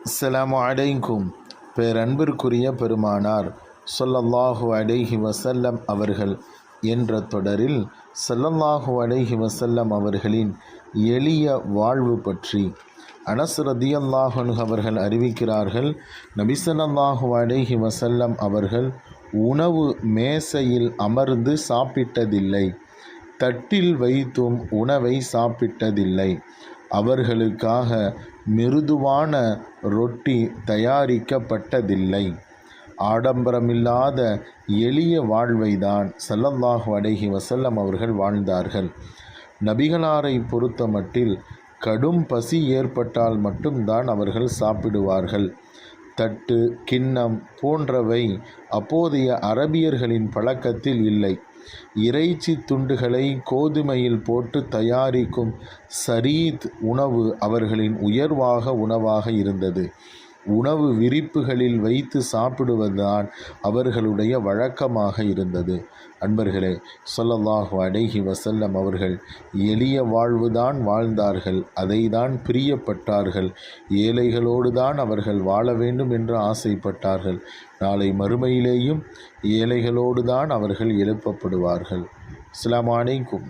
அஸ்ஸலாமு அலைக்கும். பேரன்பிற்குரிய பெருமானார் ஸல்லல்லாஹு அலைஹி வஸல்லம் அவர்கள் என்ற தொடரில் ஸல்லல்லாஹு அலைஹி வஸல்லம் அவர்களின் எளிய வாழ்வு பற்றி அனஸ் ரதியல்லாஹு அன்ஹு அவர்கள் அறிவிக்கிறார்கள். நபி ஸல்லல்லாஹு அலைஹி வஸல்லம் அவர்கள் உணவு மேசையில் அமர்ந்து சாப்பிட்டதில்லை, தட்டில் வைத்தும் உணவை சாப்பிட்டதில்லை. அவர்களுக்காக மிருதுவான ரொட்டி தயாரிக்கப்பட்டதில்லை. ஆடம்பரமில்லாத எளிய வாழ்வைதான் ஸல்லல்லாஹு அலைஹி வஸல்லம் அவர்கள் வாழ்ந்தார்கள். நபிகளாரை பொறுத்த மட்டில் கடும் பசி ஏற்பட்டால் மட்டும்தான் அவர்கள் சாப்பிடுவார்கள். தட்டு, கிண்ணம் போன்றவை அப்போதைய அரபியர்களின் பழக்கத்தில் இல்லை. இறைச்சி துண்டுகளை கோதுமையில் போட்டு தயாரிக்கும் சரீத் உணவு அவர்களின் உணவாக இருந்தது. உணவு விரிப்புகளில் வைத்து சாப்பிடுவதுதான் அவர்களுடைய வழக்கமாக இருந்தது. அன்பர்களே, ஸல்லல்லாஹு அலைஹி வஸல்லம் அவர்கள் எளிய வாழ்வுதான் வாழ்ந்தார்கள், அதை தான் பிரியப்பட்டார்கள். ஏழைகளோடு தான் அவர்கள் வாழ வேண்டும் என்று ஆசைப்பட்டார்கள். நாளை மறுமையிலேயும் ஏழைகளோடு தான் அவர்கள் எழுப்பப்படுவார்கள். அஸ்ஸலாமு அலைக்கும்.